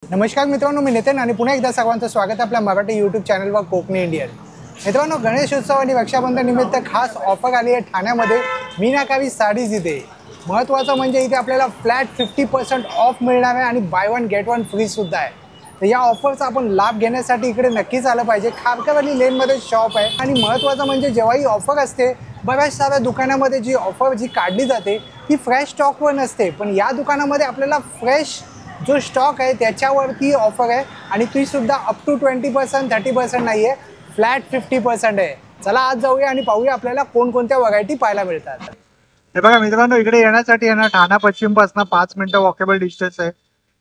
नमस्कार मित्रांनो, मी नितीन आणि पुन्हा एकदा सर्वांचं स्वागत आहे आपल्या मराठी यूट्यूब चॅनलवर कोकणी इंडियन. मित्रांनो, गणेश उत्सव आणि रक्षाबंधन निमित्त खास ऑफर आली आहे ठाण्यामध्ये मीनाकारी साडीज इथे. महत्त्वाचं म्हणजे इथे आपल्याला फ्लॅट 50% ऑफ मिळणार आहे आणि bye one get one free सुद्धा आहे. तर या ऑफरचा आपण लाभ घेण्यासाठी इकडे नक्कीच आलं पाहिजे. खारकरवाडी लेनमध्ये शॉप आहे आणि महत्त्वाचं म्हणजे जेव्हा ही ऑफर असते, बऱ्याच साऱ्या दुकानामध्ये जी ऑफर काढली जाते ती फ्रेश स्टॉकवर नसते, पण या दुकानामध्ये आपल्याला फ्रेश जो स्टॉक आहे त्याच्यावरती ऑफर आहे आणि ती सुद्धा अप टू 20% 30% नाही आहे, फ्लॅट 50% आहे. चला आज जाऊया आणि पाहूया आपल्याला कोणकोणत्या व्हरायटी पाहायला मिळतात. हे बघा मित्रांनो, इकडे येण्यासाठी आहे ना ठाणा पश्चिम पासून 5 मिनिटं वॉकेबल डिस्टन्स आहे.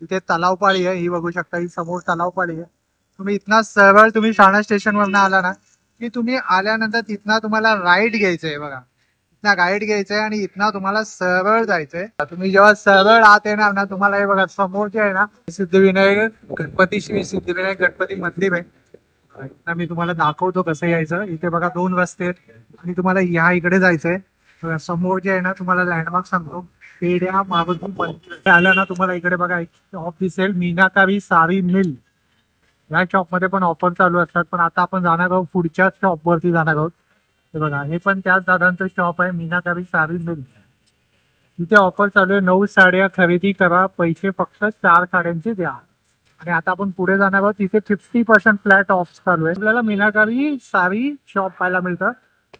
इथे तलावपाळी आहे, ही बघू शकता, ही समोर तलावपाळी आहे. तुम्ही इथना सरळ तुम्ही ठाणा स्टेशनवरनं आला ना की तुम्ही आल्यानंतर तिथनं तुम्हाला राईट घ्यायचं आहे. बघा, इथना राईट घ्यायचं आहे आणि इथना तुम्हाला सरळ जायचंय. तुम्ही जेव्हा सरळ आत येणार ना, तुम्हाला हे बघा समोर जे आहे ना सिद्धिविनायक गणपती, श्री सिद्धिविनायक गणपती मंदिर आहे. इथं मी तुम्हाला दाखवतो कसं यायचं. इथे बघा 2 रस्ते आहेत आणि तुम्हाला ह्या इकडे जायचंय. समोर जे आहे ना, तुम्हाला लँडमार्क सांगतो, पेड्या मारुती मंदिर आलं ना, तुम्हाला इकडे बघा एक शॉप दिसेल, मीनाकारी साडी मिल. या शॉप मध्ये पण ऑफर चालू असतात, पण आता आपण जाणार आहोत पुढच्याच शॉप वरती जाणार आहोत. हे बघा, हे पण त्याच दादांचं शॉप आहे, मीनाकारी साडी मिल. इथे ऑफर चालू आहे, 9 साड्या खरेदी करा, पैसे फक्त 4 साड्यांचे द्या. आणि आता आपण पुढे जाणार आहोत, तिथे 50% फ्लॅट ऑफ चालू आहे. आपल्याला मीनाकारी साडी शॉप पाहायला मिळतं,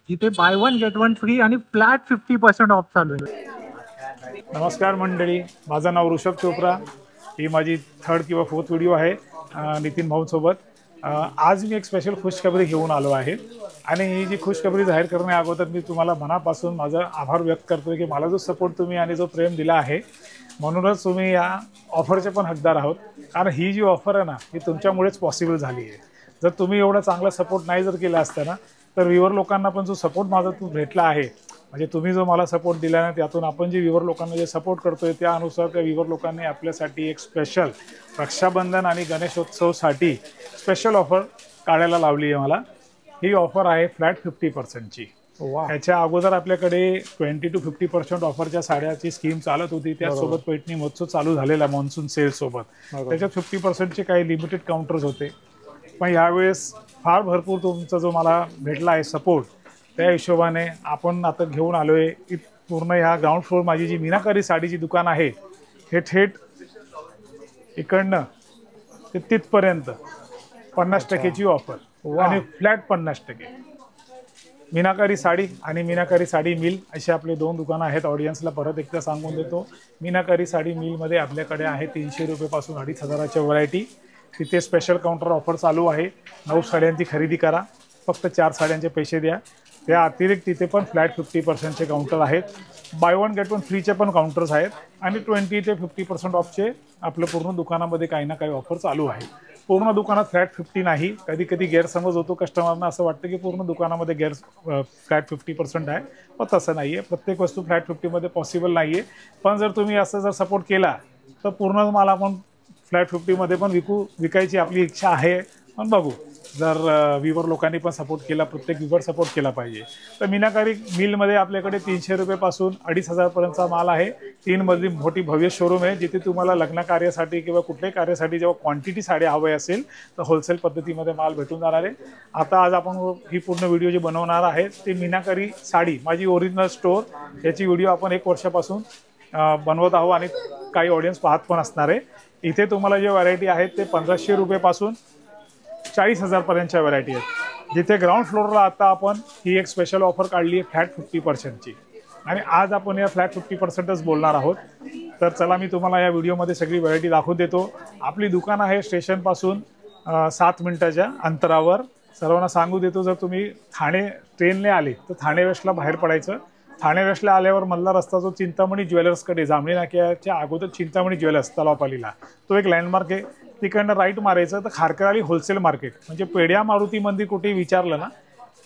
जिथे bye one get one free आणि फ्लॅट 50% ऑफ चालू आहे. नमस्कार मंडळी, माझं नाव ऋषभ चोप्रा. ही माझी 3rd किंवा 4th व्हिडिओ आहे नितीन भाऊंसोबत. आज मी एक स्पेशल खुशखबरी घेऊन आलो आहे आणि ही जी खुशखबरी जाहीर करण्या अगोदर मी तुम्हाला मनापासून माझा आभार व्यक्त करतो की मला जो सपोर्ट तुम्ही आणि जो प्रेम दिला आहे, म्हणूनच तुम्ही या ऑफरचे पण हकदार आहोत. कारण ही जी ऑफर आहे ना, ही तुमच्यामुळेच पॉसिबल झाली आहे. जर तुम्ही एवढा चांगला सपोर्ट नाही जर केला असता ना, तर व्ह्यूअर लोकांना पण जो सपोर्ट माझा भेटला आहे, म्हणजे तुम्ही जो मला सपोर्ट दिला ना, त्यातून आपण जे व्ह्यूअर लोकांना जे सपोर्ट करतोय त्यानुसार त्या व्ह्यूअर लोकांनी आपल्यासाठी एक स्पेशल रक्षाबंधन आणि गणेशोत्सवसाठी स्पेशल ऑफर काढायला लावली आहे मला. ही ऑफर आहे फ्लॅट 50%ची. याच्या अगोदर आपल्याकडे 20 to 50% ऑफरच्या साड्याची स्कीम चालत होती. त्यासोबत पैठणी महोत्सव चालू झालेला मॉन्सून सेल सोबत. त्याच्यात 50%चे काही लिमिटेड काउंटर्स होते, पण यावेळेस फार भरपूर तुमचा जो मला भेटला आहे सपोर्ट, त्या हिशोबाने आपण आता घेऊन आलो आहे की पूर्ण ह्या ग्राउंड फ्लोर माझी जी मीनाकारी साडीची दुकान आहे, हे थेट इकडनं ते तिथपर्यंत 50%ची ऑफर आणि फ्लॅट 50%. मीनाकारी साडी आणि मीनाकारी साडी मिल असे आपले 2 दुकानं आहेत. ऑडियन्सला परत एकदा सांगून देतो, मीनाकारी साडी मिलमध्ये आपल्याकडे आहे 300 रुपयापासून 2500च्या व्हरायटी. तिथे स्पेशल काउंटर ऑफर चालू आहे. 9 साड्यांची खरेदी करा, फक्त 4 साड्यांचे पैसे द्या. त्या अतिरिक्त तिथे पण फ्लॅट 50%चे काउंटर आहेत. बाय वन गेट वन फ्रीचे पण काउंटर्स आहेत आणि 20 ते 50% ऑफचे आपलं पूर्ण दुकानामध्ये काही ना काही ऑफर चालू आहे. पूर्ण दुकानात फ्लॅट 50 नाही. कधी कधी गैरसमज होतो कस्टमरना, असं वाटतं की पूर्ण दुकानामध्ये फ्लॅट 50% आहे, पण तसं नाही आहे. प्रत्येक वस्तू फ्लॅट 50मध्ये पॉसिबल नाही आहे. पण जर तुम्ही असं जर सपोर्ट केला तर पूर्ण मला पण फ्लॅट 50मध्ये पण विकायची आपली इच्छा आहे. पण बघू, जर व्ह्यूअर लोकांनी पण सपोर्ट केला, प्रत्येक व्ह्यूअर सपोर्ट केला पाहिजे. तर मीनाकारी मिलमध्ये आपल्याकडे 300 रुपयापासून 2500पर्यंतचा माल आहे. 3 मजली मोठी भव्य शोरूम आहे, जिथे तुम्हाला लग्न कार्यासाठी किंवा कुठल्याही कार्यासाठी जेव्हा क्वांटिटी साड्या हवे असेल तर होलसेल पद्धतीमध्ये माल भेटून जाणार आहे. आता आज आपण ही पूर्ण व्हिडिओ जी बनवणार आहे ते मीनाकारी साडी माझी ओरिजिनल स्टोर, याची व्हिडिओ आपण 1 वर्षापासून बनवत आहोत आणि काही ऑडियन्स पाहत पण असणार आहे. इथे तुम्हाला जे व्हरायटी आहेत ते 1500 रुपयापासून 40,000 पर्यंतच्या व्हरायटी आहेत. जिथे ग्राउंड फ्लोअरला आता आपण ही एक स्पेशल ऑफर काढली आहे फ्लॅट 50%ची आणि आज आपण या फ्लॅट 50%च बोलणार आहोत. तर चला, मी तुम्हाला या व्हिडिओमध्ये सगळी व्हरायटी दाखवून देतो. आपली दुकान आहे स्टेशनपासून 7 मिनिटाच्या अंतरावर. सर्वांना सांगू देतो, जर तुम्ही ठाणे ट्रेनने आले तर ठाणे वेस्टला बाहेर पडायचं. ठाणे वेस्टला आल्यावर मधला रस्ता जो चिंतामणी ज्वेलर्सकडे, जांभळी नाक्याच्या अगोदर चिंतामणी ज्वेलर्स तलावपालीला, तो एक लँडमार्क आहे. तिकडनं राईट मारायचं तर खारकरवाडी होलसेल मार्केट, म्हणजे पेड्या मारुती मंदिर कुठेही विचारलं ना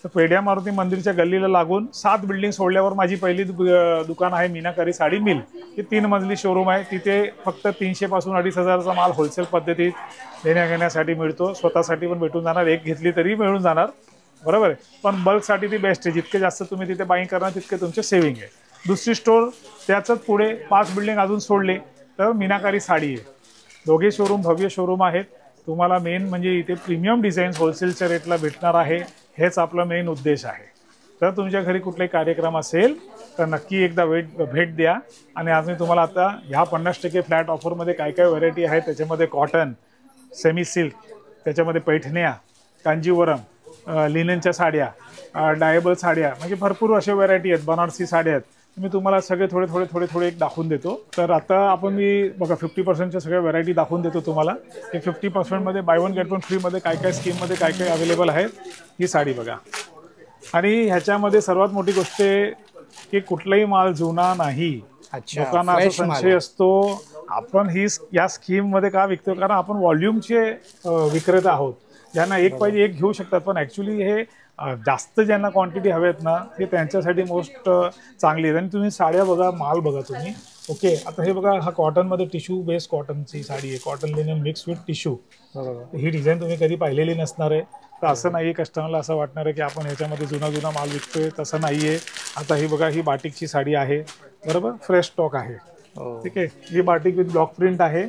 तर पेड्या मारुती मंदिरच्या गल्लीला लागून 7 बिल्डिंग सोडल्यावर माझी पहिली दुकान आहे मीनाकारी साडी मिल. ही 3 मजली शोरूम आहे. तिथे फक्त 300 पासून 2500चा माल होलसेल पद्धतीत देण्याघेण्यासाठी मिळतो. स्वतःसाठी पण भेटून जाणार, एक घेतली तरी मिळून जाणार, बरोबर आहे. पण बल्कसाठी ती बेस्ट आहे. जितके जास्त तुम्ही तिथे बाईंग करणार तितके तुमचे सेव्हिंग आहे. दुसरी स्टोर त्याच पुढे 5 बिल्डिंग अजून सोडले तर मीनाकारी साडी आहे. दोघे शोरूम भव्य शोरूम आहेत. तुम्हाला मेन म्हणजे इथे प्रीमियम डिझाईन्स होलसेलच्या रेटला भेटणार आहे, हेच आपला मेन उद्देश आहे. तर तुमच्या घरी कुठलाही कार्यक्रम असेल तर नक्की एकदा भेट द्या. आणि आज मी तुम्हाला आता ह्या 50% फ्लॅट ऑफरमध्ये काय काय व्हरायटी आहे, त्याच्यामध्ये कॉटन, सेमी सिल्क, त्याच्यामध्ये पैठण्या, कांजीवरम, लिननच्या साड्या, डायबल साड्या, म्हणजे भरपूर अशा व्हरायटी आहेत, बनारसी साड्या आहेत. मी तुम्हाला सगळे थोडे एक दाखवून देतो. तर आता आपण मी बघा 50%च्या सगळ्या व्हरायटी दाखवून देतो तुम्हाला. की 50%मध्ये बाय वन गेट वन फ्रीमध्ये काय काय स्कीममध्ये काय काय अवेलेबल आहेत. ही साडी बघा. आणि ह्याच्यामध्ये सर्वात मोठी गोष्ट आहे की कुठलाही माल जुना नाही. लोकांना असा संशय असतो आपण ही या स्कीममध्ये का विकतो, कारण आपण व्हॉल्यूमचे विक्रेता आहोत. ज्यांना एक पाहिजे एक घेऊ शकतात, पण ॲक्च्युली हे जास्त ज्यांना क्वांटिटी हवेत ना, हे त्यांच्यासाठी मोस्ट चांगली आहे. आणि तुम्ही साड्या बघा, माल बघा तुम्ही. ओके, आता हे बघा, हा कॉटनमध्ये टिश्यू बेस्ड कॉटनची साडी आहे, cotton linen mix with tissue. He design तुम्ही कधी पाहिलेली नसणार आहे. तर असं नाही आहे कस्टमरला असं वाटणार आहे की आपण ह्याच्यामध्ये जुना माल विकतोय, तसं नाही आहे. आता ही बघा, ही बाटिकची साडी आहे, बरोबर, फ्रेश स्टॉक आहे. ठीक आहे, ही बाटिक विथ ब्लॉक प्रिंट आहे.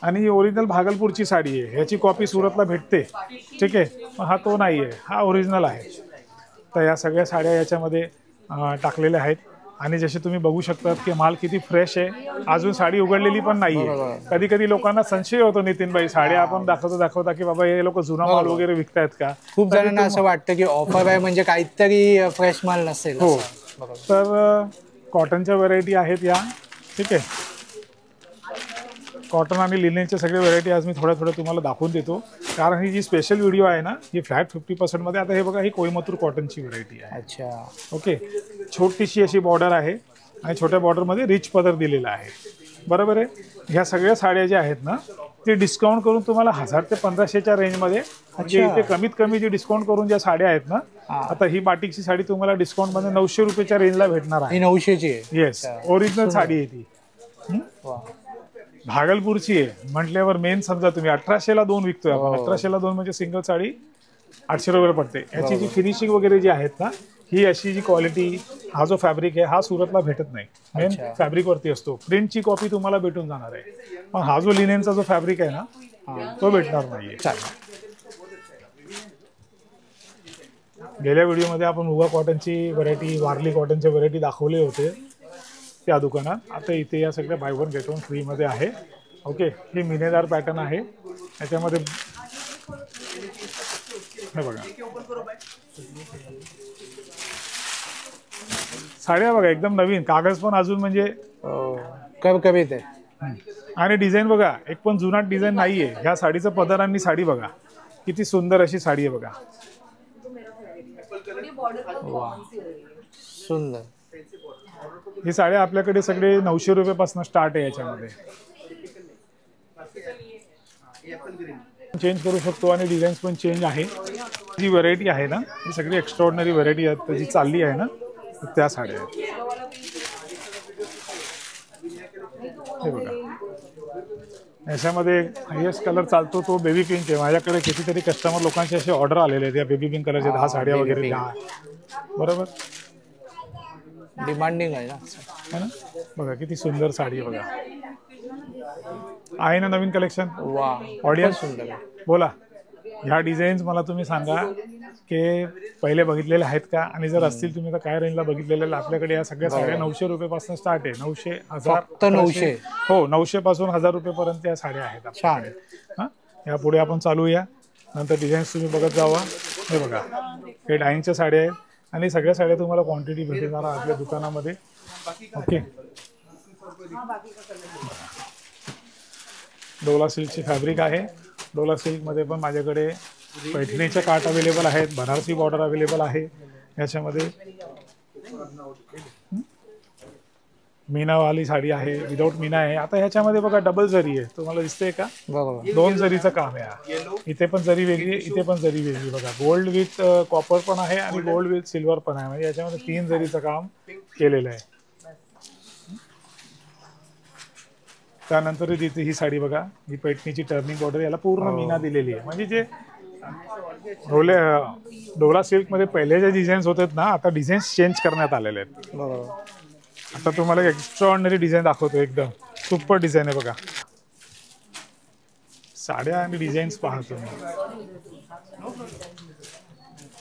आणि ही ओरिजिनल भागलपूरची साडी आहे. ह्याची कॉपी सुरतला भेटते. ठीक आहे, मग हा तो नाही आहे, हा ओरिजिनल आहे. तर या सगळ्या साड्या याच्यामध्ये टाकलेल्या आहेत. आणि जसे तुम्ही बघू शकतात की माल किती फ्रेश आहे, अजून साडी उघडलेली पण नाही आहे. कधी कधी लोकांना संशय होतो नितीनबाई, साड्या आपण दाखवता की बाबा हे लोक जुना माल वगैरे विकतायत का. खूप जणांना असं वाटतं की ऑफर आहे म्हणजे काहीतरी फ्रेश माल नसेल. हो, तर कॉटनच्या व्हरायटी आहेत या. ठीक आहे, कॉटन आणि लिनेनच्या सगळे व्हरायटी आज मी थोड्या तुम्हाला दाखवून देतो, कारण ही जी स्पेशल व्हिडिओ आहे ना, ही फ्लॅट 50%मध्ये. आता हे बघा, ही कोईमतूर कॉटनची व्हरायटी आहे. अच्छा, ओके, छोटीशी अशी बॉर्डर आहे आणि छोट्या बॉर्डरमध्ये रिच पदर दिलेला आहे, बरोबर आहे. ह्या सगळ्या साड्या ज्या आहेत ना, ते डिस्काउंट करून तुम्हाला 1000 ते 1500च्या रेंजमध्ये, म्हणजे इथे कमीत कमी जी डिस्काउंट करून ज्या साड्या आहेत ना, आता ही बाटिकची साडी तुम्हाला डिस्काउंटमध्ये 900 रुपयाच्या रेंजला भेटणार आहे. 900ची आहे. येस, ओरिजिनल साडी आहे ती. भागलपूरची आहे म्हटल्यावर मेन समजा तुम्ही 1800ला 2 विकतोय आपण. 1800ला 2 म्हणजे सिंगल साडी 800 रुपये पडते. याची जी फिनिशिंग वगैरे जी आहेत ना, ही अशी जी क्वालिटी, हा जो फॅब्रिक आहे हा सुरतला भेटत नाही. मेन फॅब्रिक वरती असतो. प्रिंटची कॉपी तुम्हाला भेटून जाणार आहे, पण हा जो लिनेनचा जो फॅब्रिक आहे ना, तो भेटणार नाहीये. गेल्या व्हिडिओमध्ये आपण मुगा कॉटनची व्हरायटी, वारली कॉटनच्या व्हरायटी दाखवले होते त्या दुकानात. आता इथे या सगळ्या बाय वन गेट वन फ्रीमध्ये आहे. ओके, ही मिनेदार पॅटर्न आहे. याच्यामध्ये हे बघा, साड्या बघा एकदम नवीन, कागज पण अजून म्हणजे कमीत आहे. आणि डिझाईन बघा, एक पण जुनाट डिझाईन नाहीये. ह्या साडीचं पदर आणि साडी बघा, किती सुंदर अशी साडी आहे बघा. सुंदर. ही साड्या आपल्याकडे सगळे 900 रुपयापासून स्टार्ट आहे. याच्यामध्ये चेंज करू शकतो आणि डिझाईन्स पण चेंज आहे. जी व्हरायटी आहे ना, ही सगळी एक्स्ट्रॉर्डनरी व्हरायटी आहे, जी चालली आहे ना, त्या साड्या आहेत. हे बघा, याच्यामध्ये हायेस्ट कलर चालतो तो बेबी पिंक आहे. माझ्याकडे कितीतरी कस्टमर लोकांचे असे ऑर्डर आलेले आहेत या बेबी पिंक कलरच्या 10 साड्या वगैरे 10, बरोबर, डिमांडिंग आहे ना. बघा किती सुंदर साडी आहे बघा. आहे ना नवीन कलेक्शन. ऑडियन्स बोला, ह्या डिझाईन्स मला तुम्ही सांगा की पहिले बघितलेले आहेत का, आणि जर असतील तुम्ही तर काय रेंजला बघितलेले. आपल्याकडे या सगळ्या साड्या 900 रुपयापासून स्टार्ट आहे. 900, 1000, 900. हो, 900 पासून 1000 रुपयेपर्यंत या साड्या आहेत. छान. हां, यापुढे आपण चालूया, नंतर डिझाईन्स तुम्ही बघत जावा. हे बघा, हे डाईंगच्या साड्या आहेत आणि सगळ्या साड्या तुम्हाला क्वांटिटी भेटणार आपल्या दुकानामध्ये. ओके, डोला सिल्कची फॅब्रिक आहे. डोला सिल्कमध्ये पण माझ्याकडे पैठणीच्या काठ अवेलेबल आहेत, बनारसी बॉर्डर अवेलेबल आहे. याच्यामध्ये मीनावाली साडी आहे, विदाऊट मीना आहे. आता ह्याच्यामध्ये बघा डबल जरी आहे, तुम्हाला दिसते का, 2 जरीचं काम आहे. इथे पण जरी वेगळी आहे, इथे पण जरी वेगळी. बघा, गोल्ड विथ कॉपर पण आहे आणि गोल्ड विथ सिल्वर पण आहे. म्हणजे याच्यामध्ये 3 जरीचं काम केलेलं आहे. त्यानंतर तिथे ही साडी बघा, ही पैठणीची टर्निंग बॉर्डर, याला पूर्ण मीना दिलेली आहे. म्हणजे जे डोला सिल्कमध्ये पहिले जे डिझाईन्स होते ना, आता डिझाईन्स चेंज करण्यात आलेले आहेत. आता तुम्हाला एक्स्ट्राऑर्डिनरी डिझाईन दाखवतो, एकदम सुपर डिझाईन आहे बघा. साड्या आणि डिझाईन्स पहा तुम्ही.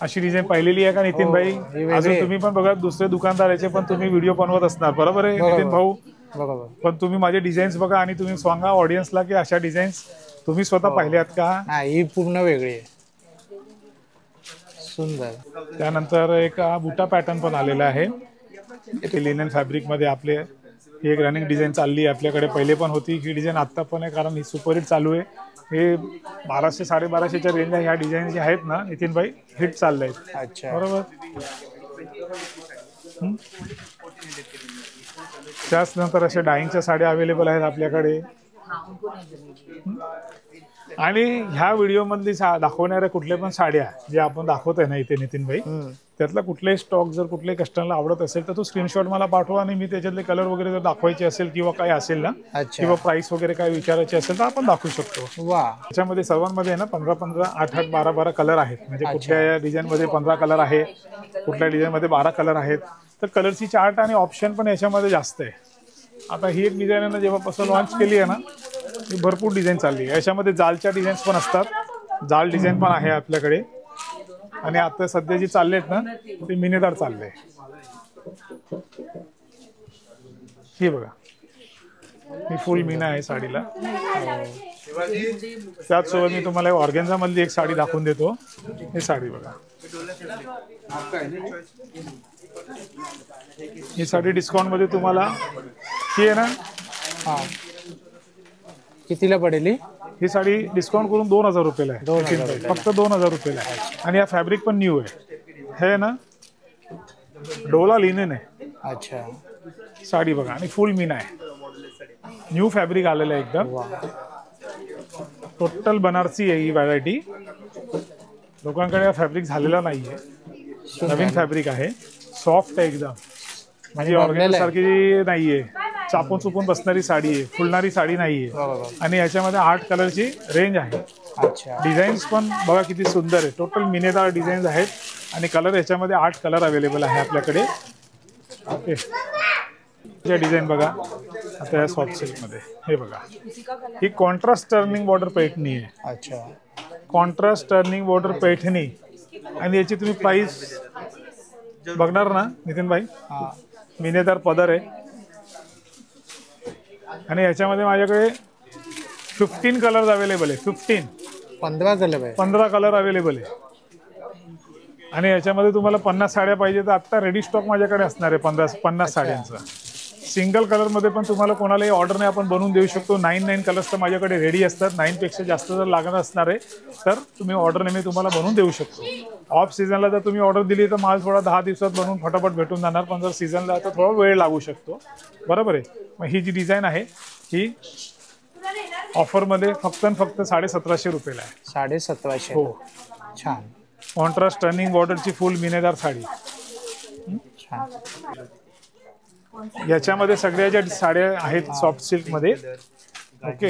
अशी डिझाईन पाहिलेली आहे का नितीन भाई? ही वेगळी अजून आहे. तुम्ही पण बघा, दुसरे दुकानदाराचे पण तुम्ही व्हिडिओ बनवत असणार, बरोबर आहे नितीन भाऊ? बरोबर. पण तुम्ही माझे डिझाईन्स बघा आणि तुम्ही सांगा ऑडियन्सला की अशा डिझाईन्स तुम्ही स्वतः पाहिल्यात का? नाही, ही पूर्ण वेगळी आहे. सुंदर. त्यानंतर एक बुटा पॅटर्न पण आलेला आहे. ते लिनन फॅब्रिक मध्ये आपले ही एक रनिंग डिझाईन चालली आहे आपल्याकडे. पहिले पण होती ही डिझाईन, आत्ता पण आहे, कारण ही सुपरहिट चालू आहे. हे 1200 1250च्या रेंजला ह्या डिझाईन जे आहेत ना नितीन भाई, हिट चालले आहेत. अच्छा. बरोबर. त्याच नंतर अशा डाईंगच्या साड्या अवेलेबल आहेत आपल्याकडे. आणि ह्या व्हिडिओ मधली दाखवणाऱ्या कुठल्या पण साड्या जे आपण दाखवतोय ना इथे नितीन भाई, त्यातला कुठलाही स्टॉक जर कुठल्याही कस्टमरला आवडत असेल तर तो स्क्रीनशॉट मला पाठवा आणि मी त्याच्यातले कलर वगैरे जर दाखवायचे असेल किंवा काय असेल ना, अच्छा. किंवा प्राइस वगैरे काय विचारायचे असेल तर आपण दाखवू शकतो. वा. त्याच्यामध्ये सर्वांमध्ये आहे ना 15-15, 8-8, 12-12 कलर आहेत. म्हणजे कुठल्या डिझाईन मध्ये 15 कलर आहे, कुठल्या डिझाईन मध्ये 12 कलर आहेत. तर कलरची चार्ट आणि ऑप्शन पण याच्यामध्ये जास्त आहे. आता ही एक डिझाईन आहे ना, जेव्हापासून लॉन्च केली आहे ना, ही भरपूर डिझाईन चालली आहे. याच्यामध्ये जालच्या डिझाईन्स पण असतात, जाल डिझाईन पण आहे आपल्याकडे. आणि आता सध्या जी चालले आहेत ना ते मिनीदार चालले. ही बघा, ही फुल मीना आहे साडीला. त्याचसोबत मी तुम्हाला ऑर्गेन्झा मधली एक साडी दाखवून देतो. ही साडी बघा, ही साडी डिस्काउंट मध्ये तुम्हाला ही आहे ना, हा, कितीला पडेल ही साडी डिस्काउंट करून 2000 रुपयाला आहे. 2000 फक्त 2000 रुपयाला आहे. आणि या फॅब्रिक पण न्यू आहे. हे ना डोला लिनन आहे. अच्छा. साडी बघा, आणि फुल मीना आहे. न्यू फॅब्रिक आलेलं आहे एकदम. टोटल बनारसी आहे ही व्हरायटी. लोकांकडे हा फॅब्रिक झालेला नाहीये, नवीन फॅब्रिक आहे. सॉफ्ट आहे एकदम, म्हणजे ऑर्गेन्झा सारखी नाहीये. चापून चुपून बसणारी साडी आहे, फुलणारी साडी नाहीये. आणि याच्यामध्ये 8 कलरची रेंज आहे. अच्छा. डिझाईन्स पण बघा किती सुंदर आहे. टोटल मिनेदार डिझाईन्स आहेत आणि कलर याच्यामध्ये 8 कलर अवेलेबल आहे आपल्याकडे. ओके, डिझाईन बघा आता या सॉफ्ट सिल्क मध्ये. हे बघा, ही कॉन्ट्रास्ट टर्निंग बॉर्डर पैठणी आहे. अच्छा. Contrast turning border Paithani. आणि याची तुम्ही प्राइस बघणार ना नितीन भाई, मिनेदार पदर आहे. आणि याच्यामध्ये माझ्याकडे 15 कलर अवेलेबल आहे. 15 कलर आहे. 15 कलर अवेलेबल आहे. आणि याच्यामध्ये तुम्हाला 50 साड्या पाहिजे तर आता रेडी स्टॉक माझ्याकडे असणार आहे 50 साड्यांचा. सिंगल कलर मध्ये पण तुम्हाला कोणालाही ऑर्डरने आपण बनवून देऊ शकतो. 9 कलर्स तर माझ्याकडे रेडी असतात. 9 पेक्षा जास्त जर लागणार असणार आहे तर तुम्ही ऑर्डरने मी तुम्हाला बनवून देऊ शकतो. ऑफ सीझनला जर तुम्ही ऑर्डर दिली तर माल थोडा 10 दिवसात बनवून फटाफट भेटून जाणार. पण जर सीझनला तर थोडा वेळ लागू शकतो. बरोबर आहे. मग ही जी डिझाईन आहे ही ऑफरमध्ये फक्त 1750 रुपयाला आहे. 1750. हो, छान. कॉन्ट्रास्ट टर्निंग बॉर्डरची फुल मिनेदार साडी. छान. याच्यामध्ये सगळ्या ज्या साड्या आहेत सॉफ्ट सिल्क मध्ये. ओके,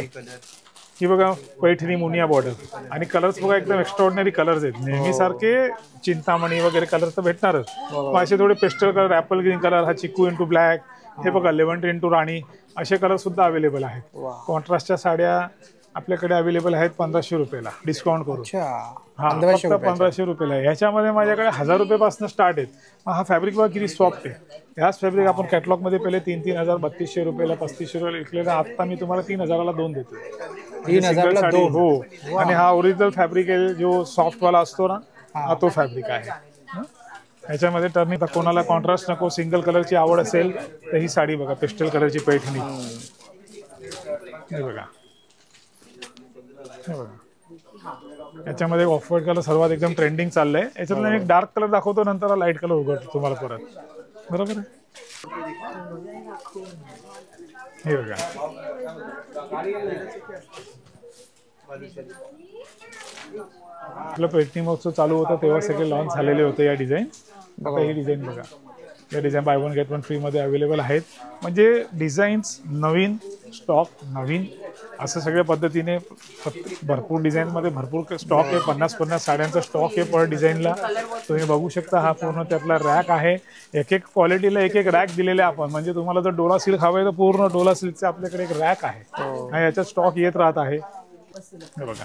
ही बघा पैठणी मुनिया बॉर्डर. आणि कलर्स बघा एकदम एक्स्ट्राऑर्डिनरी कलर्स आहेत. नेहमी सारखे चिंतामणी वगैरे कलर तर भेटणारच, पण असे थोडे pastel colour, Apple green colour, हा चिकू इंटू ब्लॅक, हे बघा लेव्हंटर इंटू राणी, असे कलर सुद्धा अवेलेबल आहेत. कॉन्ट्रास्टच्या साड्या आपल्याकडे अवेलेबल आहेत 1500 रुपयाला डिस्काउंट करून. हा, फक्त 1500 रुपयाला आहे. ह्याच्यामध्ये माझ्याकडे 1000 रुपयापासून स्टार्ट आहेत. हा फॅब्रिक बघा किती सॉफ्ट आहे. ह्याच फॅब्रिक आपण कॅटलॉग मध्ये पहिले 3,000 3200 रुपयाला 3500 रुपयाला विकलेला. आता मी तुम्हाला 3000ला 2 देतो. 3000ला 2. हो. आणि हा ओरिजिनल फॅब्रिक आहे, जो सॉफ्ट वाला असतो ना, हा तो फॅब्रिक आहे. ह्याच्यामध्ये टर्निंग, कोणाला कॉन्ट्रास्ट नको, सिंगल कलरची आवड असेल तर ही साडी बघा, पेस्टल कलरची पैठणी. हे बघा, याच्यामध्ये ऑफ व्हाईट कलर सर्वात एकदम ट्रेंडिंग चाललंय. याच्यातला एक डार्क कलर दाखवतो, नंतर लाईट कलर उघडतो तुम्हाला परत. बरोबर आहे. हे बघा, आपलं पैठणी महोत्सव चालू होता तेव्हा सगळे लॉन्च झालेले होते या डिझाईन. आता ही डिझाईन बघा, या डिझाईन बाय 1 गेट 1 फ्री मध्ये अवेलेबल आहेत. म्हणजे डिझाईन्स नवीन, स्टॉक नवीन, असं सगळ्या पद्धतीने भरपूर डिझाईनमध्ये भरपूर स्टॉक आहे. 50 साड्यांचा स्टॉक आहे पर डिझाईनला. तुम्ही बघू शकता, हा पूर्ण त्यातला रॅक आहे. एक एक क्वालिटीला एक एक रॅक दिलेले आपण. म्हणजे तुम्हाला जर डोला सिल्क हवं आहे तर पूर्ण डोला सिल्कचे आपल्याकडे एक रॅक आहे आणि याच्यात स्टॉक येत राहत आहे. हे बघा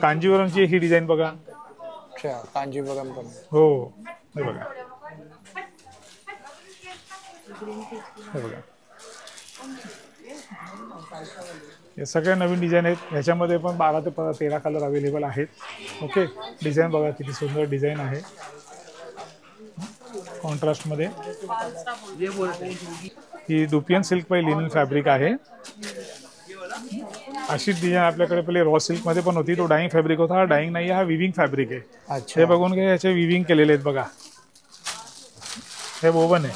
कांजीवरमची ही डिझाईन बघा. अच्छा, कांजीवरम पण. हो हे बघा, हे बघा हे सगळ्या नवीन डिझाईन आहेत. ह्याच्यामध्ये पण 12 ते 13 कलर अवेलेबल आहेत. ओके, डिझाईन बघा किती सुंदर डिझाईन आहे कॉन्ट्रास्ट मध्ये. ही दुपियन सिल्क बाय लिनन फॅब्रिक आहे. अशी डिझाईन आपल्याकडे पहिले रॉ सिल्क मध्ये पण होती, तो डाईंग फॅब्रिक होता. हा डाईंग नाही, हा विविंग फॅब्रिक आहे. अच्छा, हे बघून घ्या, याचे विविंग केलेले आहेत बघा. हे वोवन आहे,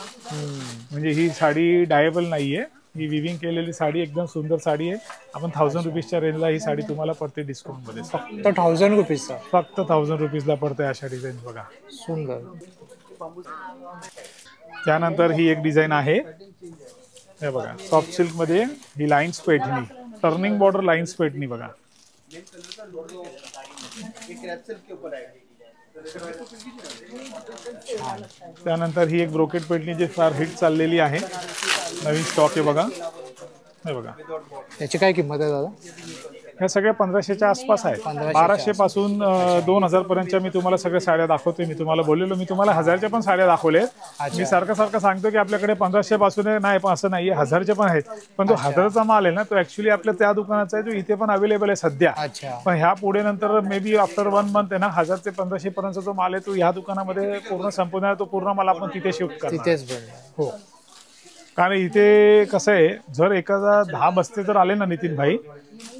म्हणजे ही साडी डायबल नाहीये, ही विविंग केलेली साडी एकदम सुंदर साडी आहे. आपण 1000 रुपीजच्या रेंजला ही साडी तुम्हाला पडते डिस्काउंट मध्ये. फक्त 1000 रुपीजचा. फक्त 1000 रुपीजला पडते अशा डिझाईन बघा. सुंदर. त्यानंतर ही एक डिझाईन आहे, हे बघा सॉफ्ट सिल्क मध्ये ही lines Paithani, turning border lines Paithani बघा. त्यानंतर ही एक ब्रोकेट पैठणी जी फार हिट चाललेली आहे, नवीन स्टॉक आहे बघा. हे बघा, याची काय किंमत आहे दादा? ह्या सगळ्या 1500च्या आसपास आहेत. 1200 पासून 2000 पर्यंतच्या मी तुम्हाला सगळ्या साड्या दाखवतोय. मी तुम्हाला बोललेलो, मी तुम्हाला 1000च्या पण साड्या दाखवल्यात. मी सारखं सांगतो की आपल्याकडे 1500 पासून नाही, पण असं नाहीये, 1000चे पण आहेत. पण तो 1000चा माल आहे ना, तो ऍक्च्युली आपल्या त्या दुकानाचा आहे, जो इथे पण अवेलेबल आहे सध्या. अच्छा, पण ह्या पुढे नंतर मे बी आफ्टर 1 मंथ आहे ना, 1000 ते 1500 पर्यंतचा जो माल आहे तो ह्या दुकानामध्ये पूर्ण संपवणार. तो पूर्ण माल आपण तिथे शिफ्ट करणार. तिथेच बनणार. हो, कारण इथे कसं आहे, जर एखादा 10 बस्ते जर आले ना नितीन भाई,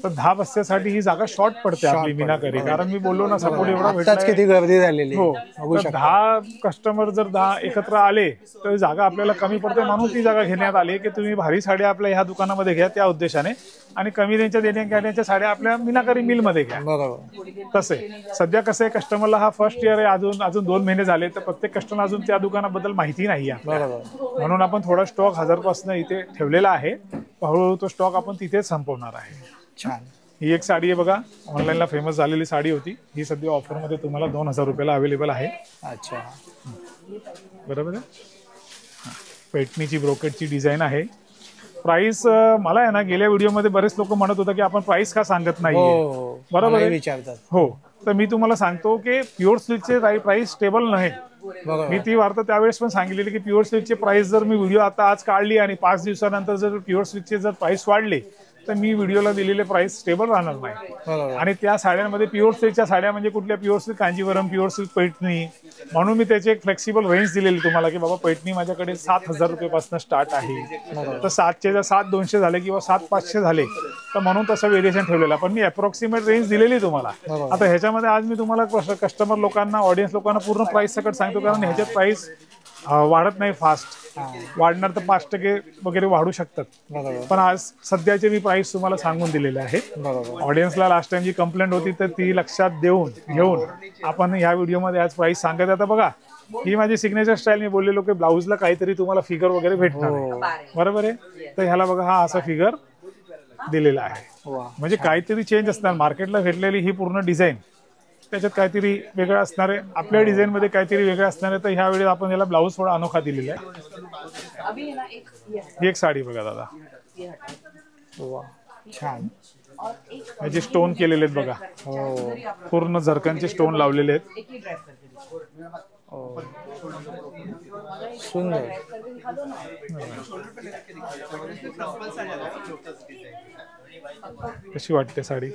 तर 10 बस्त्यासाठी ही जागा शॉर्ट पडते आपली मीनाकरी. कारण मी बोललो ना, सपोर्ट एवढा आत्ताच किती गर्दी झालेली. हो, 10 कस्टमर जर 10 एकत्र आले तर जागा आपल्याला कमी पडते. म्हणून ती जागा घेण्यात आली की तुम्ही भारी साड्या आपल्या ह्या दुकानामध्ये घ्या त्या उद्देशाने, आणि कमी रेंजच्या देण्याच्या साड्या आपल्या मीनाकरी मिल मध्ये घ्या. बरोबर. कसं आहे, सध्या कसं आहे, कस्टमरला हा फर्स्ट इयर आहे, अजून 2 महिने झाले, तर प्रत्येक कस्टमर अजून त्या दुकानाबद्दल माहिती नाही आहे. बरोबर. म्हणून आपण थोडा स्टॉक 1000 पासून इथे ठेवलेला आहे. हळूहळू तो स्टॉक आपण तिथेच संपवणार आहे. छान. ही एक साडी आहे बघा, ऑनलाईनला फेमस झालेली साडी होती. ही सध्या ऑफरमध्ये तुम्हाला 2000 रुपयाला अवेलेबल आहे. अच्छा, बरोबर आहे. पैठणीची ब्रोकेटची डिझाईन आहे. प्राइस मला आहे ना, गेल्या व्हिडिओमध्ये बरेच लोक म्हणत होते की आपण प्राइस का सांगत नाही, बरोबर आहे, विचारतात. हो. तर मी तुम्हाला सांगतो की प्युअर सिल्कचे प्राइस स्टेबल नाही. मी ती वार्ता त्यावेळेस पण सांगितलेली की प्युअर सिल्कचे प्राइस जर मी व्हिडिओ आता आज काढली आणि 5 दिवसानंतर जर प्युअर सिल्कचे जर प्राइस वाढले तर मी व्हिडिओला दिलेले प्राइस स्टेबल राहणार नाही. आणि त्या साड्यांमध्ये प्युअर सिल्कच्या साड्या म्हणजे कुठल्या, pure silk Kanjeevaram, pure silk Paithani, म्हणून मी त्याची एक फ्लेक्सिबल रेंज दिलेली तुम्हाला की बाबा पैठणी माझ्याकडे 7000 रुपयापासून स्टार्ट आहे. तर 700 जर 7500 झाले किंवा 7500 झाले तर म्हणून तसं व्हेरिएशन ठेवलेलं. पण मी अप्रॉक्सिमेट रेंज दिलेली तुम्हाला. आता ह्याच्यामध्ये आज मी तुम्हाला कस्टमर लोकांना, ऑडियन्स लोकांना पूर्ण प्राइस सकट सांगतो, कारण ह्याच्यात प्राइस वाढत नाही फास्ट. वाढणार तर 5% वगैरे वाढू शकतात. पण आज सध्याचे मी प्राइस तुम्हाला सांगून दिलेले आहेत. ऑडियन्सला लास्ट टाइम जी कंप्लेंट होती तर ती लक्षात घेऊन आपण ह्या व्हिडिओमध्ये आज प्राइस सांगत. आता बघा, ही माझी सिग्नेचर स्टाईल. मी बोललेलो की ब्लाऊजला काहीतरी तुम्हाला फिगर वगैरे भेटणार आहे, बरोबर आहे. तर ह्याला बघा, हा असा फिगर दिलेला आहे. म्हणजे काहीतरी चेंज असणार. मार्केटला भेटलेली ही पूर्ण डिझाईन, त्याच्यात काहीतरी वेगळं असणार आहे, आपल्या डिझाईन मध्ये काहीतरी वेगळं असणार आहे. तर ह्या वेळेस आपण याला ब्लाऊज थोडा अनोखा दिलेला आहे. ही एक साडी बघा दादा, छान. याचे स्टोन केलेले आहेत बघा. हो, पूर्ण झरकांचे स्टोन लावलेले आहेत. सुंदर. कशी वाटते साडी?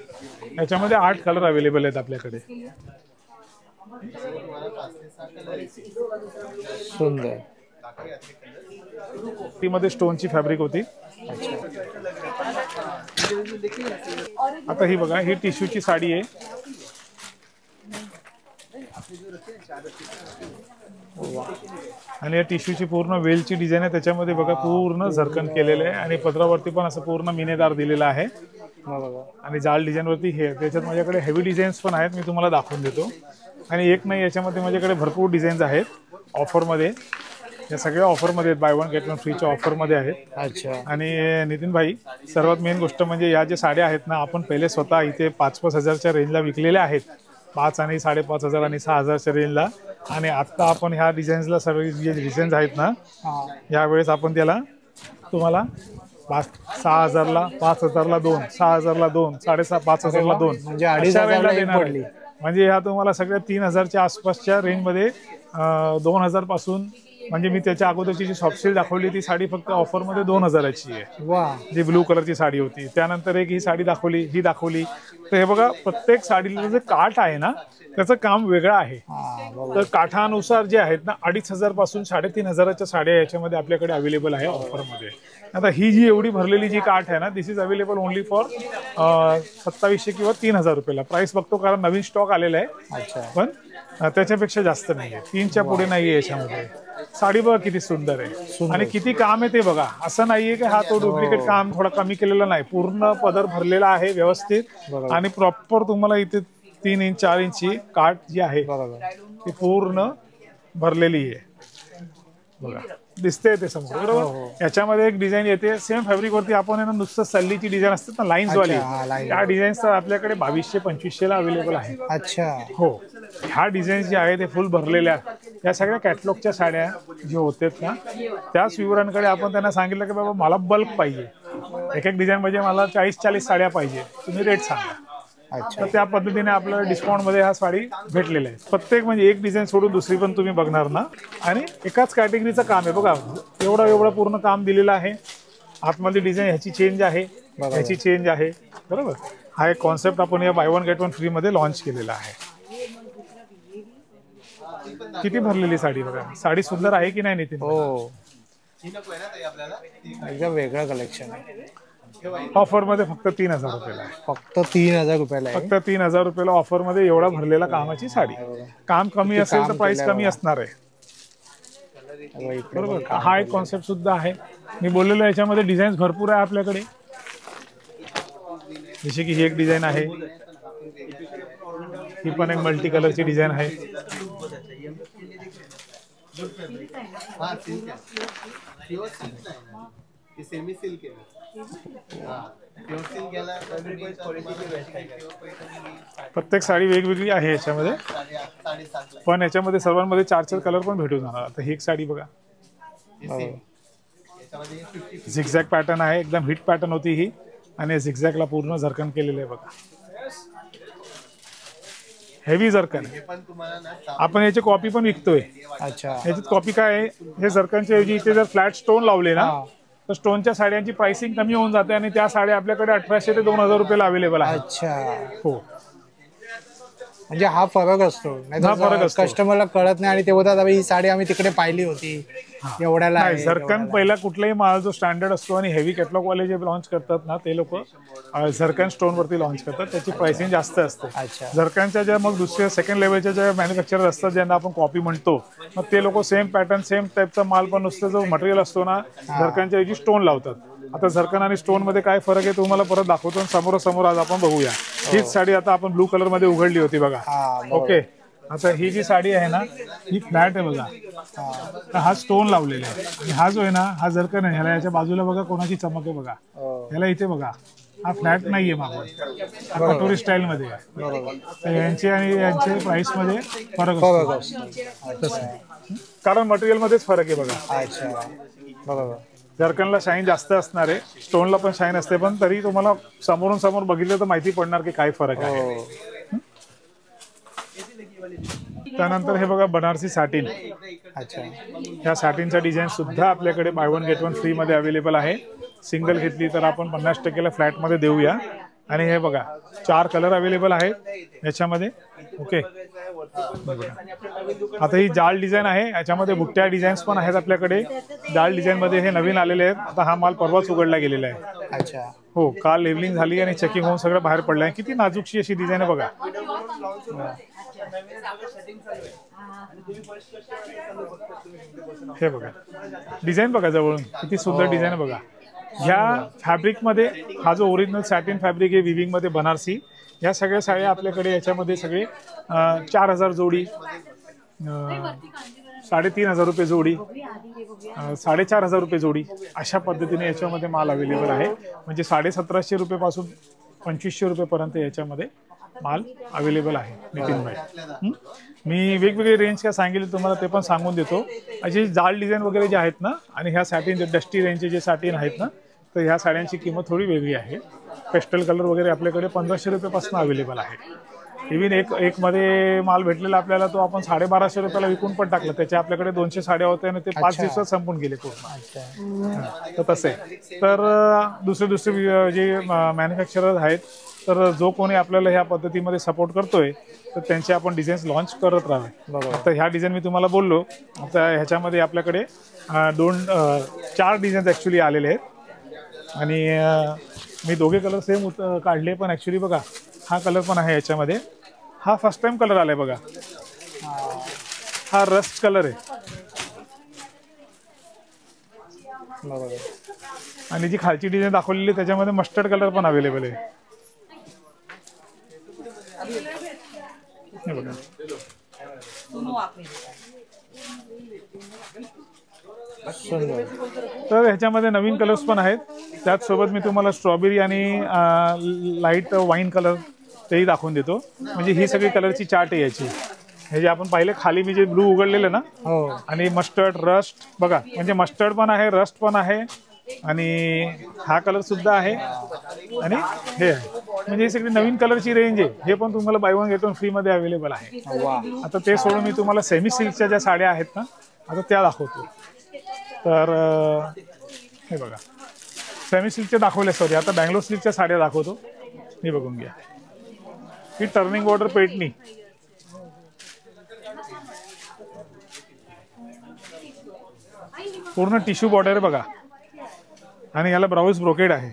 याच्यामध्ये 8 कलर अवेलेबल आहेत आपल्याकडे. सुंदर. ती मध्ये स्टोनची फॅब्रिक होती. आता ही बघा, ही टिश्यूची साडी आहे. आणि या टिश्यूची पूर्ण वेलची डिझाईन आहे. त्याच्यामध्ये बघा पूर्ण झरकन केलेलं आहे आणि पदरावरती पण असं पूर्ण मिनेदार दिलेला आहे. आणि जाल डिझाईन वरती हे. त्याच्यात माझ्याकडे हेवी डिझाईन्स पण आहेत, मी तुम्हाला दाखवून देतो. आणि एक नाही, याच्यामध्ये माझ्याकडे भरपूर डिझाईन्स आहेत ऑफरमध्ये. या सगळ्या ऑफरमध्ये आहेत, बाय 1 गेट 1 फ्रीच्या ऑफरमध्ये आहेत. अच्छा. आणि नितीन भाई, सर्वात मेन गोष्ट म्हणजे या ज्या साड्या आहेत ना, आपण पहिले स्वतः इथे 5-5 हजारच्या रेंजला विकलेल्या आहेत. 5 आणि 5.5 आणि 6000च्या रेंजला. आणि आता आपण ह्या डिझाईन्सला, सर्व जे डिझाईन्स आहेत ना, यावेळेस आपण त्याला तुम्हाला 6,000ला, 5,000ला 2, 6,000ला 2, 5,500 5,000ला 2, म्हणजे 2,500 ला एक पडली. म्हणजे ह्या तुम्हाला सगळ्या 3,000च्या आसपासच्या रेंजमध्ये 2,000 पासून, म्हणजे मी त्याच्या अगोदरची जी सॉफ्ट सिल्क दाखवली ती साडी फक्त ऑफरमध्ये 2,000ची आहे. वा, जी ब्लू कलरची साडी होती. त्यानंतर एक ही साडी दाखवली, ही दाखवली. तर हे बघा, प्रत्येक साडीला जे काठ आहे ना त्याचं काम वेगळं आहे. तर काठानुसार जे आहेत ना 2,500 पासून 3,500च्या साड्या याच्यामध्ये आपल्याकडे अवेलेबल आहे ऑफरमध्ये. आता ही जी एवढी भरलेली जी काठ आहे ना, दिस इज अवेलेबल ओनली फॉर 2,700 किंवा 3,000 रुपयाला. प्राइस बघतो कारण नवीन स्टॉक आलेला आहे, पण त्याच्यापेक्षा जास्त नाहीये, 3च्या पुढे नाहीये याच्यामध्ये. साडी बघा किती सुंदर आहे आणि किती काम आहे ते बघा. असं नाहीये की हा तो डुप्लिकेट काम थोडा कमी केलेला नाही, पूर्ण पदर भरलेला आहे व्यवस्थित आणि प्रॉपर तुम्हाला इथे 3 इंच 4 इंचची काठ जी आहे ती पूर्ण भरलेली आहे बघा, दिसते ते समोर बरोबर. याच्यामध्ये एक डिझाईन येते सेम फॅब्रिक वरती, आपण आहे ना नुसतं सल्लीची डिझाईन असते ना लाईन्स वाली, त्या डिझाईन्स आपल्याकडे 2,200-2,500 ला अवेलेबल आहे. अच्छा, हो. ह्या डिझाईन जे आहे ते फुल भरलेल्या, या सगळ्या कॅटलॉगच्या साड्या जे होतात ना त्याच विवरांकडे आपण त्यांना सांगितलं की बाबा मला बल्क पाहिजे, एक डिझाईन म्हणजे मला 40-40 साड्या पाहिजे, तुम्ही रेट सांगा. तर त्या पद्धतीने आपल्याला डिस्काउंटमध्ये ह्या साडी भेटलेल्या आहेत. प्रत्येक म्हणजे एक डिझाईन सोडून दुसरी पण तुम्ही बघणार ना, आणि एकाच कॅटेगरीचं काम आहे बघा. एवढं पूर्ण काम दिलेलं आहे. आतमध्ये डिझाईन ह्याची चेंज आहे, ह्याची चेंज आहे बरोबर. हा एक कॉन्सेप्ट आपण या बाय 1 गेट 1 फ्री मध्ये लॉन्च केलेला आहे. किती भरलेली साडी बघा. साडी सुंदर आहे की नाही नितीन? हो, एकदम वेगळं कलेक्शन आहे. ऑफर मध्ये फक्त 3,000 रुपयाला आहे. फक्त 3,000 रुपयाला आहे. फक्त 3,000 रुपयाला ऑफर मध्ये एवढा भरलेला कामाची साडी. काम कमी असेल तर प्राइस कमी असणार आहे बरोबर. हा एक कॉन्सेप्ट सुद्धा आहे. मी बोललेलो याच्यामध्ये डिझाईन्स भरपूर आहे आपल्याकडे. जशी की ही एक डिझाईन आहे, ही पण एक मल्टी कलरची डिझाईन आहे. प्रत्येक साडी वेगवेगळी आहे याच्यामध्ये, पण याच्यामध्ये सर्वांमध्ये 4-4 कलर पण भेटून जाणार. आता ही एक साडी बघा, झिगझॅग पॅटर्न आहे, एकदम हिट पॅटर्न होती ही, आणि झिगझॅगला पूर्ण झरकन केलेलं आहे बघा. हेवी झरकन. आपण याची कॉपी पण विकतोय. अच्छा, याची कॉपी काय आहे, हे झरकनच्या ऐवजी इथे जर फ्लॅट स्टोन लावले ना तर स्टोनच्या साड्यांची प्राइसिंग कमी होऊन जाते, आणि त्या साड्या आपल्याकडे 1,800 ते 2,000 रुपयाला अवेलेबल आहे. अच्छा, हो. म्हणजे हा फरक असतो. कस्टमरला कळत नाही आणि ते बोलतात ही साडी आम्ही तिकडे पाहिली होती एवढ्याला आहे. झरकन पहिला कुठलाही माल जो स्टँडर्ड असतो आणि हेवी कॅटलॉग वाले जे लॉन्च करतात ना ते लोक झरकन स्टोन वरती लॉन्च करतात, त्याची प्राइसिंग जास्त असते. झरकनच्या ज्या मग दुसऱ्या सेकंड लेवलच्या ज्या मॅन्युफॅक्चरर असतात ज्यांना आपण कॉपी म्हणतो, मग ते लोक सेम पॅटर्न सेम टाईपचा माल पण नुसतं जो मटेरियल असतो ना झरकनच्या ऐवजी स्टोन लावतात. आता झरकन आणि स्टोन मध्ये काय फरक आहे तुम्हाला परत दाखवतो, समोरासमोर आज आपण बघूया. हीच साडी आता आपण ब्लू कलर मध्ये उघडली होती बघा. ओके, आता ही जी साडी आहे ना ही फ्लॅट आहे बघा, हा स्टोन लावलेला आहे, आणि हा जो आहे ना हा झरकन आहे. ह्याला याच्या बाजूला बघा कोणाची चमक आहे बघा, ह्याला इथे बघा हा फ्लॅट नाहीये मागून, हा कटोरी स्टाईल मध्ये आहे. तर यांचे आणि यांचे प्राइस मध्ये फरक असतो, कारण मटेरियल मध्येच फरक आहे बघा. अच्छा, बरोबर. झरकनला शाईन जास्त असणार आहे, स्टोनला पण शाईन असते, पण तरी तुम्हाला समोरून समोर बघितलं तर माहिती पडणार की काय फरक आहे. त्यानंतर हे बघा बनारसी साटिन. अच्छा, ह्या साटिनचा डिझाईन सुद्धा आपल्याकडे बाय 1 गेट 1 फ्री मध्ये अवेलेबल आहे. सिंगल घेतली तर आपण 50% फ्लॅट मध्ये देऊया. आणि हे बघा 4 कलर अवेलेबल आहेत याच्यामध्ये. ओके, आता ही जाल डिझाईन आहे, याच्यामध्ये बुट्ट्या डिझाईन्स पण आहेत आपल्याकडे. जाल डिझाईन मध्ये हे नवीन आलेले आहेत. आता हा माल परवाच उघडला गेलेला आहे. अच्छा, हो, काल लेवलिंग झाली आणि चेकिंग होऊन सगळं बाहेर पडलं आहे. किती नाजूकशी अशी डिझाईन आहे बघा. हे बघा डिझाईन बघा जवळून, किती सुंदर डिझाईन बघा. ह्या फॅब्रिक मध्ये हा जो ओरिजिनल सॅटिन फॅब्रिक आहे विविंग मध्ये बनारसी, ह्या सगळ्या साड्या आपल्याकडे याच्यामध्ये सगळे 4,000 जोडी, 3,500 रुपये जोडी, 4,500 रुपये जोडी, अशा पद्धतीने याच्यामध्ये माल अवेलेबल आहे. म्हणजे 1,750 रुपयेपासून 2,500 रुपयेपर्यंत याच्यामध्ये माल अवेलेबल आहे. नितीन भाई, मी वेगवेगळे रेंज काय सांगितले तुम्हाला ते पण सांगून देतो. अशी जाल डिझाईन वगैरे जे आहेत ना, आणि ह्या सॅटिन डस्टी रेंजचे जे सॅटिन आहेत ना तर ह्या साड्यांची किंमत थोडी वेगळी आहे. पेस्टल कलर वगैरे आपल्याकडे 1500 रुपयापासून अवेलेबल आहे. इव्हन एक मध्ये माल भेटलेला आपल्याला, तो आपण 1250 रुपयाला विकून पण टाकला. त्याच्या आपल्याकडे 200 साड्या होत्या आणि ते 5 दिवसात संपून गेले पूर्ण. तर तसे तर दुसरे जे मॅन्युफॅक्चरर आहेत, तर जो कोणी आपल्याला ह्या पद्धतीमध्ये सपोर्ट करतोय तर त्यांचे आपण डिझाईन्स लॉन्च करत राहावे. तर ह्या डिझाईन मी तुम्हाला बोललो. आता ह्याच्यामध्ये आपल्याकडे 4 डिझाईन्स ॲक्च्युली आलेले आहेत आणि मी दोघे कलर सेम काढले. पण ॲक्च्युली बघा, हा कलर पण आहे याच्यामध्ये. हा फर्स्ट टाइम कलर आलाय बघा. हा रस्ट कलर आहे. आणि जी खालची डिझाईन दाखवलेली त्याच्यामध्ये मस्टर्ड कलर पण अवेलेबल आहे. हे बघा. तर ह्याच्यामध्ये नवीन कलर्स पण आहेत. त्याचसोबत मी तुम्हाला स्ट्रॉबेरी आणि लाईट वाईन कलर तेही दाखवून देतो. म्हणजे ही सगळी कलरची चार्ट आहे याची. हे जे आपण पाहिले खाली मी जे ब्लू उघडलेलं ना, आणि मस्टर्ड, रस्ट बघा, म्हणजे मस्टर्ड पण आहे, रस्ट पण आहे आणि हा कलर सुद्धा आहे आणि हे आहे. म्हणजे ही सगळी नवीन कलरची रेंज आहे. हे पण तुम्हाला bye one get one free मध्ये अवेलेबल आहे. आता ते सोडून मी तुम्हाला सेमी सिल्कच्या ज्या साड्या आहेत ना, आता त्या दाखवतो. तर हे बघा, सेमी सिल्कच्या दाखवल्या. सॉरी, आता बँगलोर सिल्कच्या साड्या दाखवतो. हे बघून घ्या. ही टर्निंग बॉर्डर पेटणी, पूर्ण टिश्यू बॉर्डर बघा आणि याला ब्राउज ब्रोकेड आहे.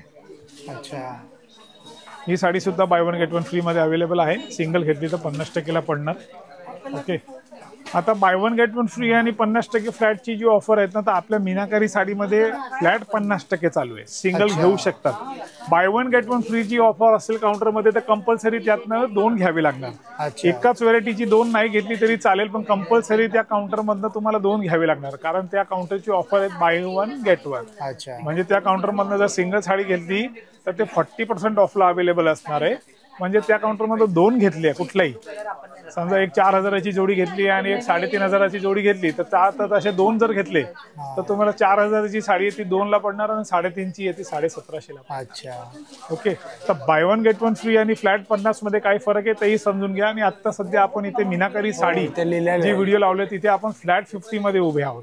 अच्छा. ही साडी सुद्धा bye one get one free मध्ये अवेलेबल आहे. सिंगल घेतली तर 50% पडणार. ओके. आता bye one get one free आणि 50% फ्लॅटची जी ऑफर आहेत ना, तर आपल्या मीनाकारी साडीमध्ये फ्लॅट 50% चालू आहे. सिंगल घेऊ शकतात. Buy one get one free जी ऑफर असेल काउंटरमध्ये तर कंपल्सरी त्यातनं 2 घ्यावे लागणार. एकाच व्हरायटीची 2 नाही घेतली तरी चालेल, पण कंपल्सरी त्या काउंटरमधनं तुम्हाला 2 घ्यावे लागणार. कारण त्या काउंटरची ऑफर आहे बाय वन गेट वन. म्हणजे त्या काउंटरमधनं जर सिंगल साडी घेतली तर ते 40% ऑफला अवेलेबल असणार आहे. म्हणजे त्या काउंटरमध्ये 2 घेतली कुठलाही, समजा एक 4000ची जोडी घेतली आणि एक 3500ची जोडी घेतली, तर असे 2 जर घेतले तर तुम्हाला 4000ची साडी येते 2 ला पडणार आणि 3.5ची येते 1750 ला. अच्छा. ओके. तर bye one get one free आणि फ्लॅट 50 मध्ये काय फरक आहे तेही समजून घ्या. आणि आता सध्या आपण इथे मीनाकारी साडी जी व्हिडिओ लावले तिथे आपण फ्लॅट 50 मध्ये उभे आहोत.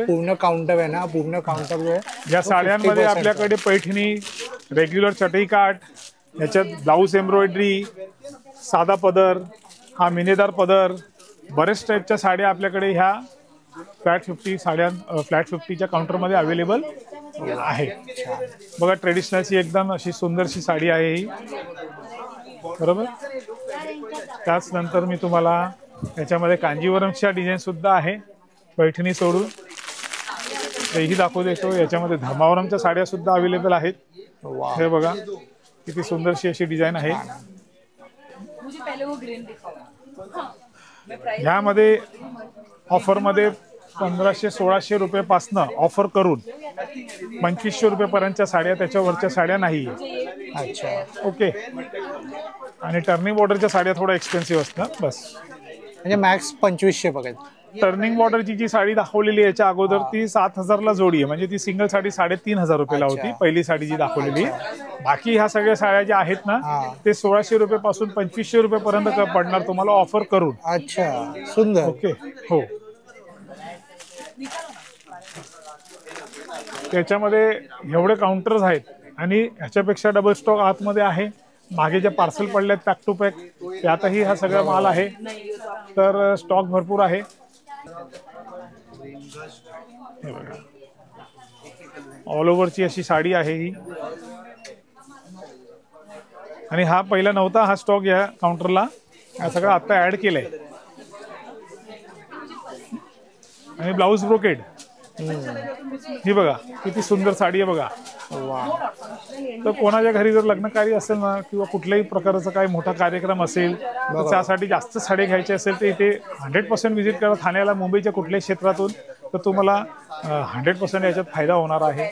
पूर्ण काउंटर आहे ना, पूर्ण काउंटर. या साड्यांमध्ये आपल्याकडे पैठणी, रेग्युलर चटई काठ, याच्यात ब्लाऊज एम्ब्रॉयडरी, साधा पदर, हा मिनेदार पदर, बरेच टाईपच्या साड्या आपल्याकडे ह्या फ्लॅट 50च्या काउंटरमध्ये अवेलेबल आहे. बघा, ट्रेडिशनलची एकदम अशी सुंदरशी साडी आहे ही. बरोबर. त्याच नंतर मी तुम्हाला याच्यामध्ये कांजीवरमच्या डिझाईन सुद्धा आहे, पैठणी सोडून तेही दाखवू देतो. याच्यामध्ये धर्मावरमच्या साड्या सुद्धा अवेलेबल आहेत. हे बघा, किती सुंदरशी अशी डिझाईन आहे. ह्यामध्ये ऑफरमध्ये 1500-1600 रुपयापासनं ऑफर करून 2500 रुपयापर्यंतच्या साड्या, त्याच्यावरच्या साड्या नाही. अच्छा. ओके. आणि टर्निंग बॉर्डरच्या साड्या थोड्या एक्सपेन्सिव्ह असतात बस. म्हणजे मॅक्स 2500 बघायचं. टर्निंग बॉर्डरची जी साडी दाखवलेली याच्या अगोदर ती 7000ला जोडी आहे. म्हणजे ती सिंगल साडी 3500 रुपयाला होती, पहिली साडी जी दाखवलेली. बाकी ह्या सगळ्या साड्या ज्या आहेत ना, ते 1600 रुपयापासून 2500 रुपयापर्यंत पडणार तुम्हाला ऑफर करून. अच्छा. सुंदर. ओके. हो. त्याच्यामध्ये एवढे काउंटर्स आहेत आणि ह्याच्यापेक्षा डबल स्टॉक आतमध्ये आहे. मागे ज्या पार्सल पडल्यात पॅक टू पॅक, त्यातही हा सगळा माल आहे. तर स्टॉक भरपूर आहे. ऑल ओव्हरची अशी साडी आहे ही. आणि हा पहिला नव्हता हा स्टॉक या काउंटरला, हा सगळं आता ऍड केलंय. आणि ब्लाऊज ब्रोकेड, ही बघा किती सुंदर साडी आहे बघा. तर कोणाच्या घरी जर लग्न कार्य असेल ना, किंवा कुठल्याही प्रकारचा काही मोठा कार्यक्रम असेल, तर त्यासाठी जास्त साडी घ्यायची असेल तर इथे 100% व्हिजिट करा. ठाण्याला, मुंबईच्या कुठल्याही क्षेत्रातून, तर तुम्हाला 100% याच्यात फायदा होणार आहे.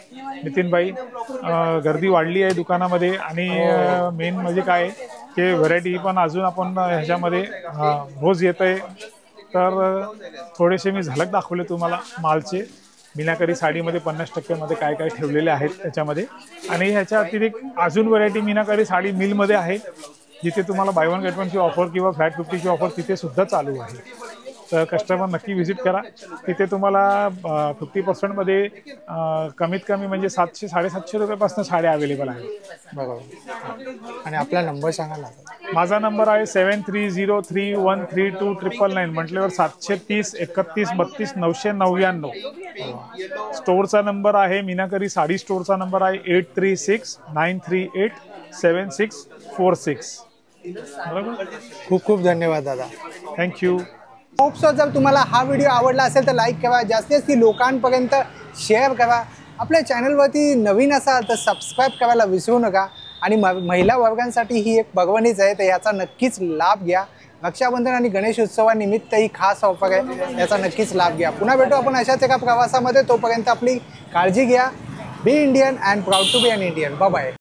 नितीनबाई, गर्दी वाढली आहे दुकानामध्ये आणि मेन म्हणजे काय की व्हरायटी पण अजून आपण ह्याच्यामध्ये रोज येत आहे. तर थोडेसे मी झलक दाखवले तुम्हाला मालचे. मीनाकरी साडीमध्ये 50% मध्ये काय काय ठेवलेले आहेत त्याच्यामध्ये. आणि ह्याच्या अतिरिक्त अजून व्हरायटी मीनाकरी साडी मिलमध्ये आहे, जिथे तुम्हाला बाय वन गेट वनची ऑफर किंवा फ्लॅट 50ची ऑफर तिथे सुद्धा चालू आहे. तर कस्टमर नक्की व्हिजिट करा. तिथे तुम्हाला 50% मध्ये कमीत कमी म्हणजे 700-750 रुपयापासून साड्या अवेलेबल आहेत. बरोबर. आणि आपला नंबर सांगा ना. माझा नंबर आहे 7303132999. म्हटल्यावर 730 31 32 999. स्टोअरचा नंबर आहे, मीनाकरी साडी स्टोअरचा नंबर आहे 8369387646. बरोबर. खूप खूप धन्यवाद दादा. थँक्यू. होप सो जर तुम्हाला हा व्हिडिओ आवडला असेल तर लाईक करा, जास्तीत जास्त लोकांपर्यंत शेअर करा. आपल्या चॅनलवरती नवीन असाल तर सबस्क्राईब करायला विसरू नका. आणि महिला वर्गांसाठी ही एक बघवणीच आहे, तर याचा नक्कीच लाभ घ्या. रक्षाबंधन आणि गणेश उत्सवानिमित्त ही खास ऑफर आहे, याचा नक्कीच लाभ घ्या. पुन्हा भेटू आपण अशाच एका प्रवासामध्ये. तोपर्यंत आपली काळजी घ्या. Be Indian and proud to be an Indian. Bye bye.